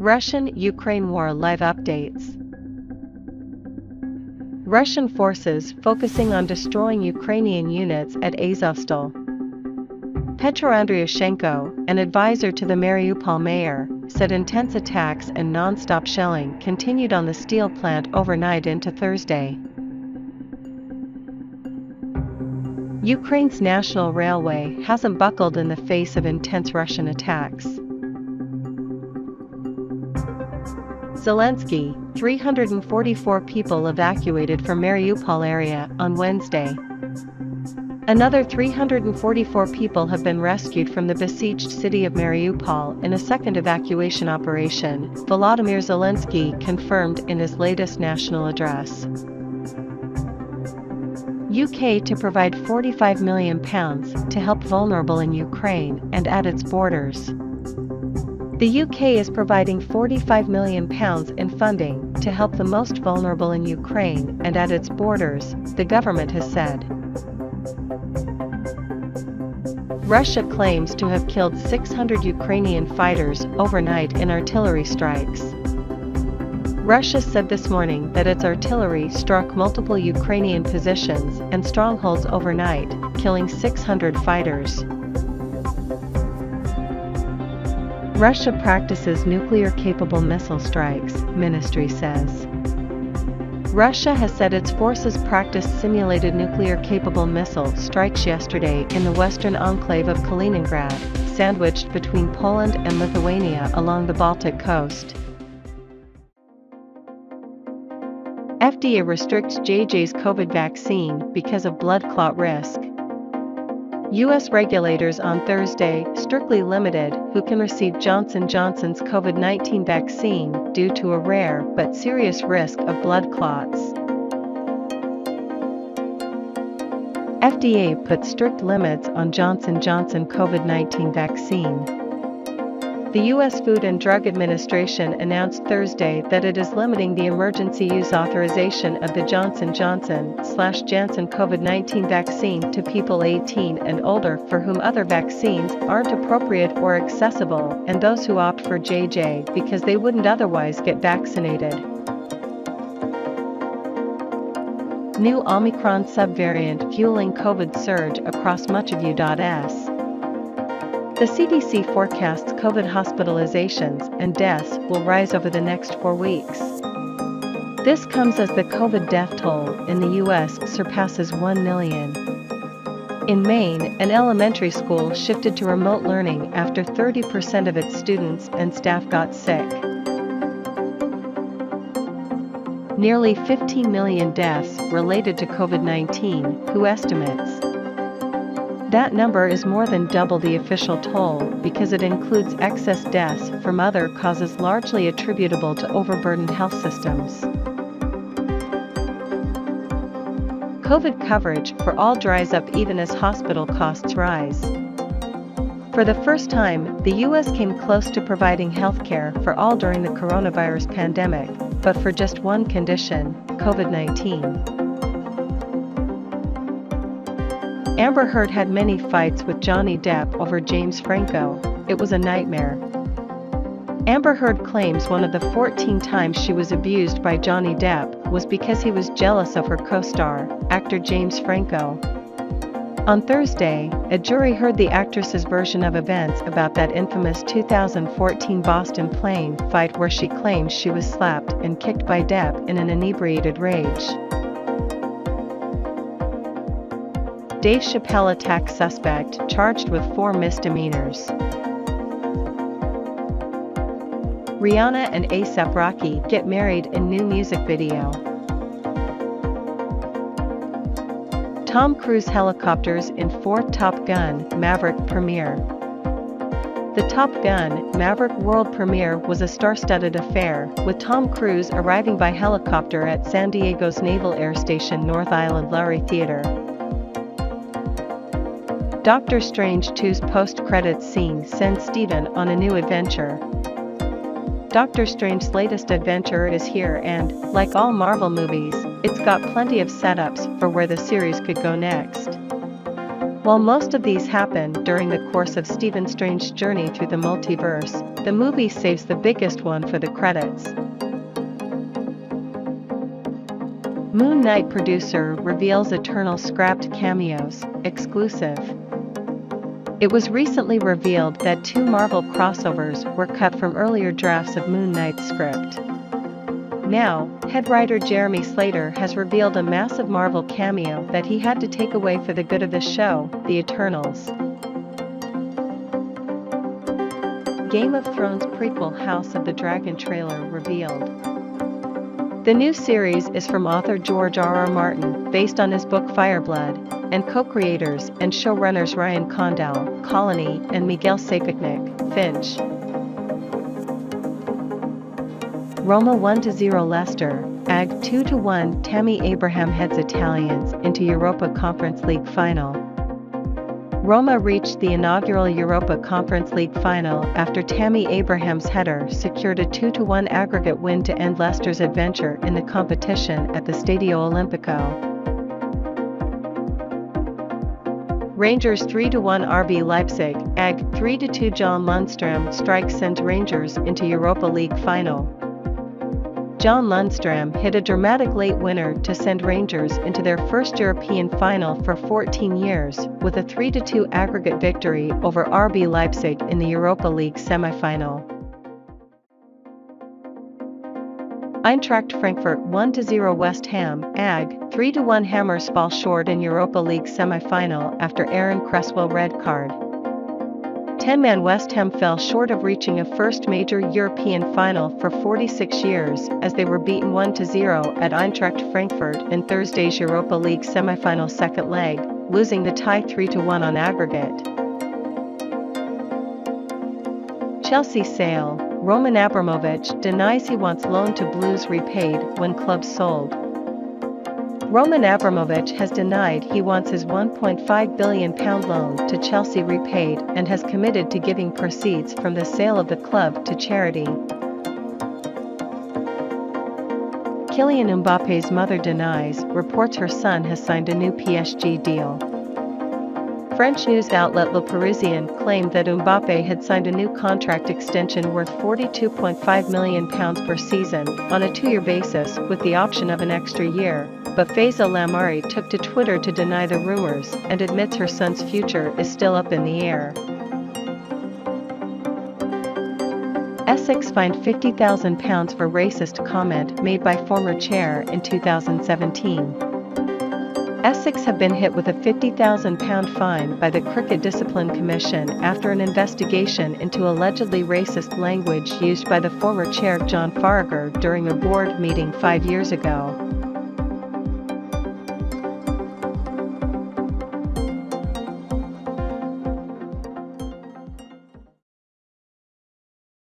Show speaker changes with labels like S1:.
S1: Russian-Ukraine war live updates. Russian forces focusing on destroying Ukrainian units at Azovstal. Petro Andriushenko, an advisor to the Mariupol mayor, said intense attacks and non-stop shelling continued on the steel plant overnight into Thursday. Ukraine's national railway hasn't buckled in the face of intense Russian attacks. Zelensky, 344 people evacuated from Mariupol area on Wednesday. Another 344 people have been rescued from the besieged city of Mariupol in a second evacuation operation, Volodymyr Zelensky confirmed in his latest national address. UK to provide £45 million to help vulnerable in Ukraine and at its borders. The UK is providing £45 million in funding to help the most vulnerable in Ukraine and at its borders, the government has said. Russia claims to have killed 600 Ukrainian fighters overnight in artillery strikes. Russia said this morning that its artillery struck multiple Ukrainian positions and strongholds overnight, killing 600 fighters. Russia practices nuclear-capable missile strikes, ministry says. Russia has said its forces practiced simulated nuclear-capable missile strikes yesterday in the western enclave of Kaliningrad, sandwiched between Poland and Lithuania along the Baltic coast. FDA restricts JJ's COVID vaccine because of blood clot risk. U.S. regulators on Thursday strictly limited who can receive Johnson & Johnson's COVID-19 vaccine due to a rare but serious risk of blood clots. FDA put strict limits on Johnson & Johnson COVID-19 vaccine. The U.S. Food and Drug Administration announced Thursday that it is limiting the emergency use authorization of the Johnson & Johnson/Janssen COVID-19 vaccine to people 18 and older for whom other vaccines aren't appropriate or accessible and those who opt for JJ because they wouldn't otherwise get vaccinated. New Omicron subvariant fueling COVID surge across much of U.S. The CDC forecasts COVID hospitalizations and deaths will rise over the next 4 weeks. This comes as the COVID death toll in the U.S. surpasses 1 million. In Maine, an elementary school shifted to remote learning after 30% of its students and staff got sick. Nearly 15 million deaths related to COVID-19, WHO estimates. That number is more than double the official toll because it includes excess deaths from other causes largely attributable to overburdened health systems. COVID coverage for all dries up even as hospital costs rise. For the first time, the U.S. came close to providing health care for all during the coronavirus pandemic, but for just one condition, COVID-19. Amber Heard had many fights with Johnny Depp over James Franco. It was a nightmare. Amber Heard claims one of the 14 times she was abused by Johnny Depp was because he was jealous of her co-star, actor James Franco. On Thursday, a jury heard the actress's version of events about that infamous 2014 Boston plane fight where she claims she was slapped and kicked by Depp in an inebriated rage. Dave Chappelle attack suspect charged with 4 misdemeanors. Rihanna and A$AP Rocky get married in new music video. Tom Cruise helicopters in 4th Top Gun Maverick premiere. The Top Gun Maverick world premiere was a star-studded affair, with Tom Cruise arriving by helicopter at San Diego's Naval Air Station North Island Lowry Theater. Doctor Strange 2's post-credits scene sends Steven on a new adventure. Doctor Strange's latest adventure is here and, like all Marvel movies, it's got plenty of setups for where the series could go next. While most of these happen during the course of Stephen Strange's journey through the multiverse, the movie saves the biggest one for the credits. Moon Knight producer reveals Eternal scrapped cameos, exclusive. It was recently revealed that 2 Marvel crossovers were cut from earlier drafts of Moon Knight's script. Now, head writer Jeremy Slater has revealed a massive Marvel cameo that he had to take away for the good of the show, The Eternals. Game of Thrones prequel House of the Dragon trailer revealed. The new series is from author George R.R. Martin, based on his book Fireblood, and co-creators and showrunners Ryan Condal, Colony, and Miguel Sapochnik, Finch. Roma 1-0 Leicester, AG 2-1 Tammy Abraham heads Italians into Europa Conference League final. Roma reached the inaugural Europa Conference League final after Tammy Abraham's header secured a 2-1 aggregate win to end Leicester's adventure in the competition at the Stadio Olimpico. Rangers 3-1 RB Leipzig, AG 3-2 John Lundstram strike sends Rangers into Europa League final. John Lundstram hit a dramatic late winner to send Rangers into their first European final for 14 years, with a 3-2 aggregate victory over RB Leipzig in the Europa League semi-final. Eintracht Frankfurt 1-0 West Ham, AG 3-1 Hammers fall short in Europa League semi-final after Aaron Cresswell red card. 10-man West Ham fell short of reaching a first major European final for 46 years as they were beaten 1-0 at Eintracht Frankfurt in Thursday's Europa League semi-final second leg, losing the tie 3-1 on aggregate. Chelsea sale, Roman Abramovich denies he wants loan to Blues repaid when club sold. Roman Abramovich has denied he wants his £1.5 billion loan to Chelsea repaid and has committed to giving proceeds from the sale of the club to charity. Kylian Mbappe's mother denies reports her son has signed a new PSG deal. French news outlet Le Parisien claimed that Mbappe had signed a new contract extension worth £42.5 million per season on a 2-year basis with the option of an extra year, but Faiza Lamari took to Twitter to deny the rumors and admits her son's future is still up in the air. Essex fined £50,000 for racist comment made by former chair in 2017. Essex have been hit with a £50,000 fine by the Cricket Discipline Commission after an investigation into allegedly racist language used by the former chair John Farragher during a board meeting 5 years ago.